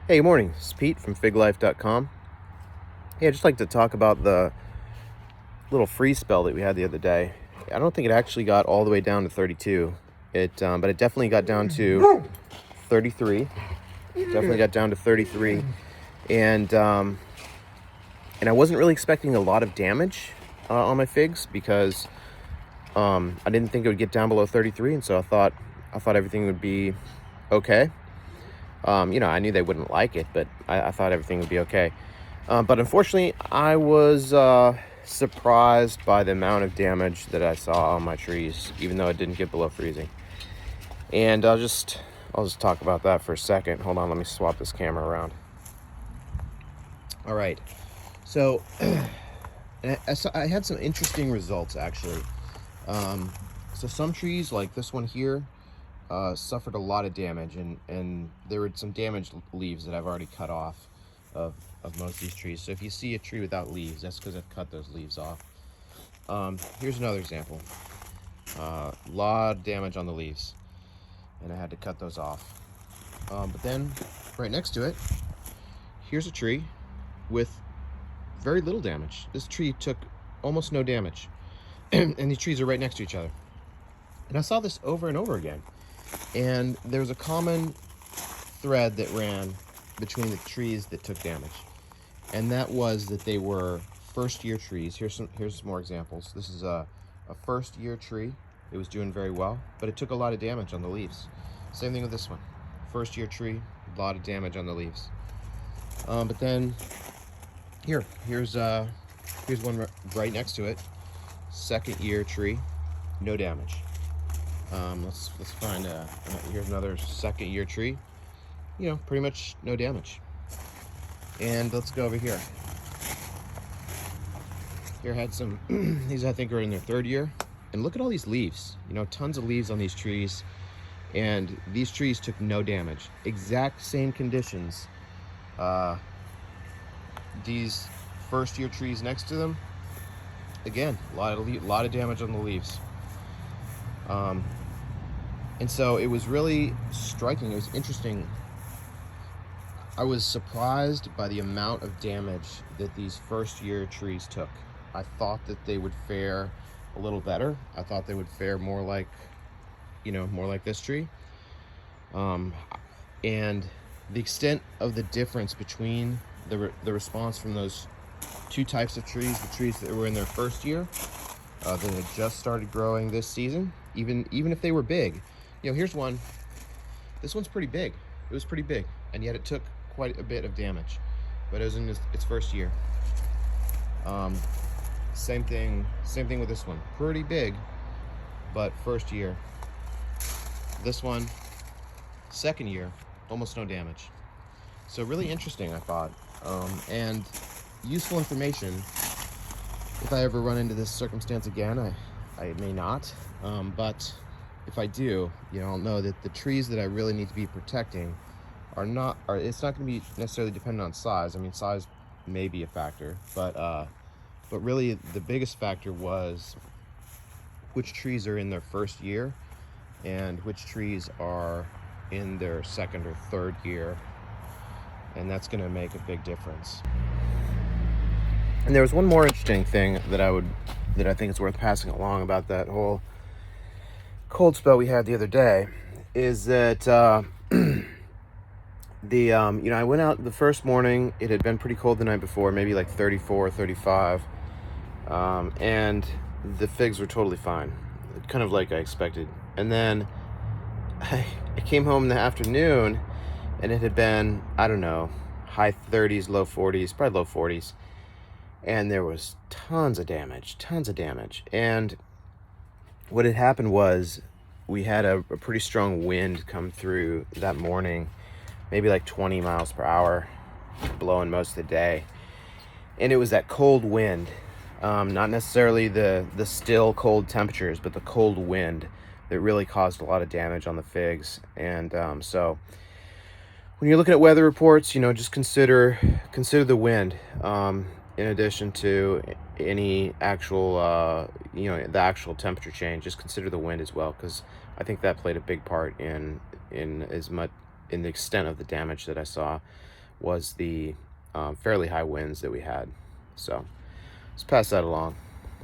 Hey, good morning. It's Pete from figlife.com. Hey, I'd just like to talk about the little freeze spell that we had the other day. I don't think it actually got all the way down to 32. But it definitely got down to 33. Definitely got down to 33, and I wasn't really expecting a lot of damage on my figs because I didn't think it would get down below 33, and so I thought everything would be okay. I knew they wouldn't like it, but I thought everything would be okay. But unfortunately, I was surprised by the amount of damage that I saw on my trees, even though it didn't get below freezing. And I'll just talk about that for a second. Hold on, let me swap this camera around. All right. So I had some interesting results, actually. So some trees, like this one here, suffered a lot of damage, and there were some damaged leaves that I've already cut off of most of these trees. So if you see a tree without leaves, that's because I've cut those leaves off. Here's another example. A lot of damage on the leaves, and I had to cut those off. But then right next to it, here's a tree with very little damage. This tree took almost no damage. And these trees are right next to each other. And I saw this over and over again. And there was a common thread that ran between the trees that took damage. And that was that they were first-year trees. Here's some more examples. This is a first-year tree. It was doing very well, but it took a lot of damage on the leaves. Same thing with this one. First-year tree, a lot of damage on the leaves. But then here's one right next to it. Second-year tree, no damage. Let's find here's another second-year tree. Pretty much no damage. And let's go over here. Here had some, these I think are in their third year. And look at all these leaves. Tons of leaves on these trees. And these trees took no damage. Exact same conditions. These first-year trees next to them, again, a lot of damage on the leaves. And so it was really striking. It was interesting. I was surprised by the amount of damage that these first-year trees took. I thought that they would fare a little better. I thought they would fare more like this tree. And the extent of the difference between the response from those two types of trees, the trees that were in their first year, that had just started growing this season, even if they were big. Here's one. This one's pretty big. It was pretty big, and yet it took quite a bit of damage, but it was in its first year. Same thing with this one. Pretty big, but first year. This one, second year, almost no damage. So really interesting, I thought, and useful information. If I ever run into this circumstance again, I may not, but if I do, I'll know that the trees that I really need to be protecting it's not going to be necessarily dependent on size. I mean, size may be a factor, but really the biggest factor was which trees are in their first year and which trees are in their second or third year, and that's going to make a big difference. And there was one more interesting thing that I think is worth passing along about that whole cold spell we had the other day, is that I went out the first morning. It had been pretty cold the night before, maybe like 34, 35, and the figs were totally fine, kind of like I expected. And then I came home in the afternoon, and it had been, I don't know, high 30s, low 40s, probably low 40s, and there was tons of damage. And what had happened was we had a pretty strong wind come through that morning, maybe like 20 miles per hour, blowing most of the day. And it was that cold wind, not necessarily the still cold temperatures, but the cold wind that really caused a lot of damage on the figs. And so when you're looking at weather reports, just consider the wind, in addition to any actual, the actual temperature change. Just consider the wind as well, because I think that played a big part in the extent of the damage that I saw. was the fairly high winds that we had. So let's pass that along.